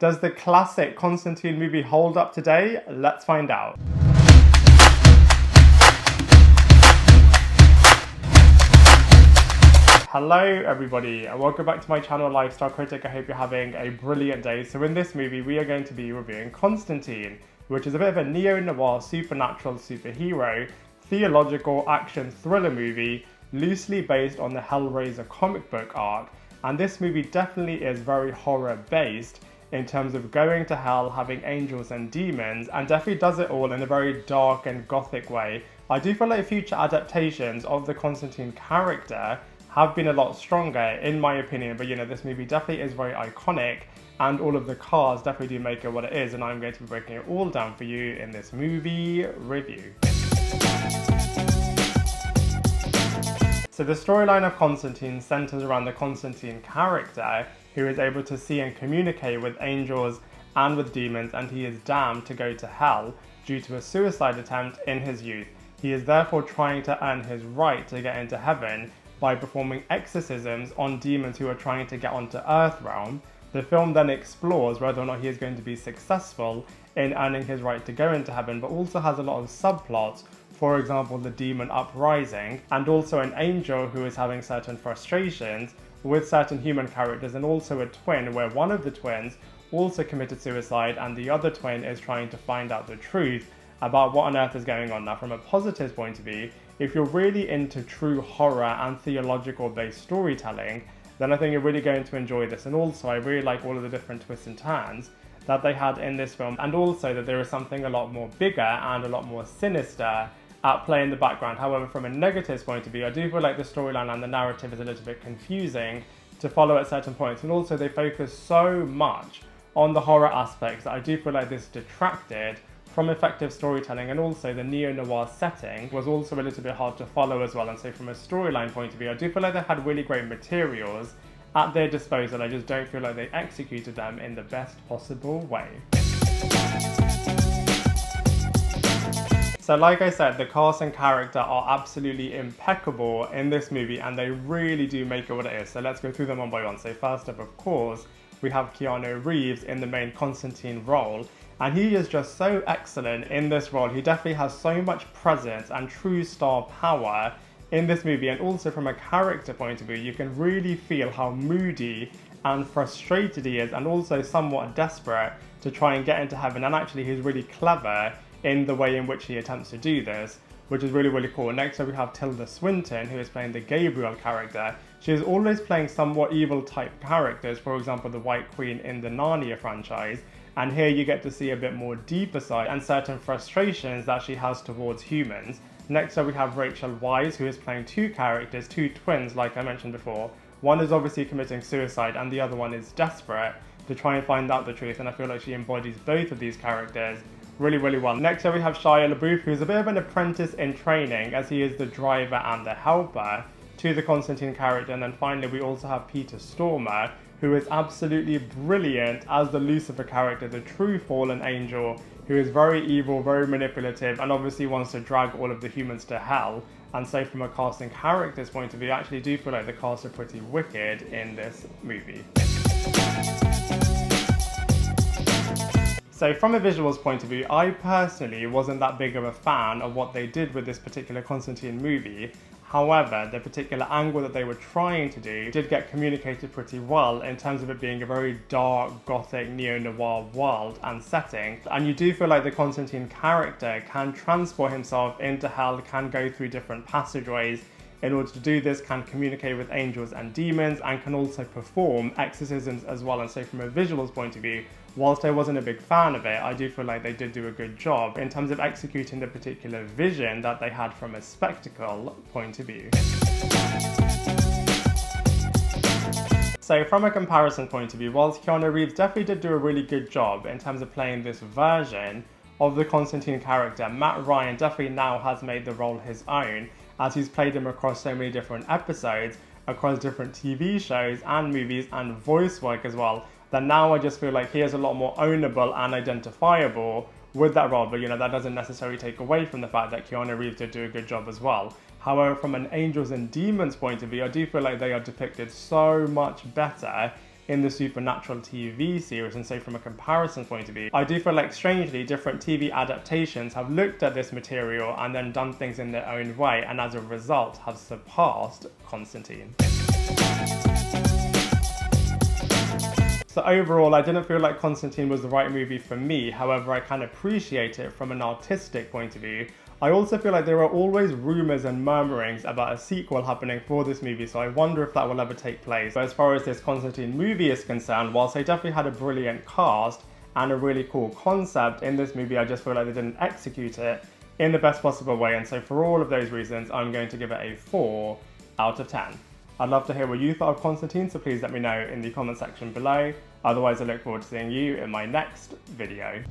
Does the classic Constantine movie hold up today? Let's find out. Hello everybody and welcome back to my channel Lifestyle Critic. I hope you're having a brilliant day. So in this movie we are going to be reviewing Constantine, which is a bit of a neo-noir supernatural superhero theological action thriller movie loosely based on the Hellblazer comic book arc. And this movie definitely is very horror based in terms of going to hell, having angels and demons, and definitely does it all in a very dark and gothic way. I do feel like future adaptations of the Constantine character have been a lot stronger in my opinion, but this movie definitely is very iconic and all of the cars definitely do make it what it is, and I'm going to be breaking it all down for you in this movie review. So the storyline of Constantine centers around the Constantine character who is able to see and communicate with angels and with demons, and he is damned to go to hell due to a suicide attempt in his youth. He is therefore trying to earn his right to get into heaven by performing exorcisms on demons who are trying to get onto Earth realm. The film then explores whether or not he is going to be successful in earning his right to go into heaven, but also has a lot of subplots. For example, the demon uprising, and also an angel who is having certain frustrations with certain human characters, and also a twin where one of the twins also committed suicide and the other twin is trying to find out the truth about what on earth is going on. Now, from a positive point of view, if you're really into true horror and theological based storytelling, then I think you're really going to enjoy this. And also I really like all of the different twists and turns that they had in this film, and also that there is something a lot more bigger and a lot more sinister at play in the background. However, from a negative point of view, I do feel like the storyline and the narrative is a little bit confusing to follow at certain points, and also they focus so much on the horror aspects that I do feel like this detracted from effective storytelling, and also the neo-noir setting was also a little bit hard to follow as well. And so from a storyline point of view, I do feel like they had really great materials at their disposal. I just don't feel like they executed them in the best possible way. So like I said, the cast and character are absolutely impeccable in this movie, and they really do make it what it is. So let's go through them one by one. So first up, of course, we have Keanu Reeves in the main Constantine role. And he is just so excellent in this role. He definitely has so much presence and true star power in this movie. And also from a character point of view, you can really feel how moody and frustrated he is, and also somewhat desperate to try and get into heaven. And actually he's really clever in the way in which he attempts to do this, which is really, really cool. Next up we have Tilda Swinton, who is playing the Gabriel character. She is always playing somewhat evil type characters, for example the White Queen in the Narnia franchise. And here you get to see a bit more deeper side and certain frustrations that she has towards humans. Next up we have Rachel Weisz, who is playing two characters, two twins like I mentioned before. One is obviously committing suicide and the other one is desperate to try and find out the truth, and I feel like she embodies both of these characters really, really well. Next up we have Shia LeBeouf, who is a bit of an apprentice in training, as he is the driver and the helper to the Constantine character. And then finally we also have Peter Stormare, who is absolutely brilliant as the Lucifer character, the true fallen angel, who is very evil, very manipulative, and obviously wants to drag all of the humans to hell. And so from a casting character's point of view, I actually do feel like the cast are pretty wicked in this movie. So from a visuals point of view, I personally wasn't that big of a fan of what they did with this particular Constantine movie. However, the particular angle that they were trying to do did get communicated pretty well in terms of it being a very dark, gothic, neo-noir world and setting. And you do feel like the Constantine character can transport himself into hell, can go through different passageways in order to do this, can communicate with angels and demons, and can also perform exorcisms as well. And so from a visuals point of view, whilst I wasn't a big fan of it, I do feel like they did do a good job in terms of executing the particular vision that they had from a spectacle point of view. So from a comparison point of view, whilst Keanu Reeves definitely did do a really good job in terms of playing this version of the Constantine character, Matt Ryan definitely now has made the role his own, as he's played him across so many different episodes, across different TV shows and movies and voice work as well, that now I just feel like he is a lot more ownable and identifiable with that role. But that doesn't necessarily take away from the fact that Keanu Reeves did do a good job as well. However, from an angels and demons point of view, I do feel like they are depicted so much better in the Supernatural TV series, and so from a comparison point of view, I do feel like strangely different TV adaptations have looked at this material and then done things in their own way, and as a result have surpassed Constantine. So overall, I didn't feel like Constantine was the right movie for me, however I can appreciate it from an artistic point of view. I also feel like there are always rumours and murmurings about a sequel happening for this movie, so I wonder if that will ever take place. But as far as this Constantine movie is concerned, whilst they definitely had a brilliant cast and a really cool concept in this movie, I just feel like they didn't execute it in the best possible way, and so for all of those reasons, I'm going to give it a 4 out of 10. I'd love to hear what you thought of Constantine, so please let me know in the comment section below. Otherwise, I look forward to seeing you in my next video.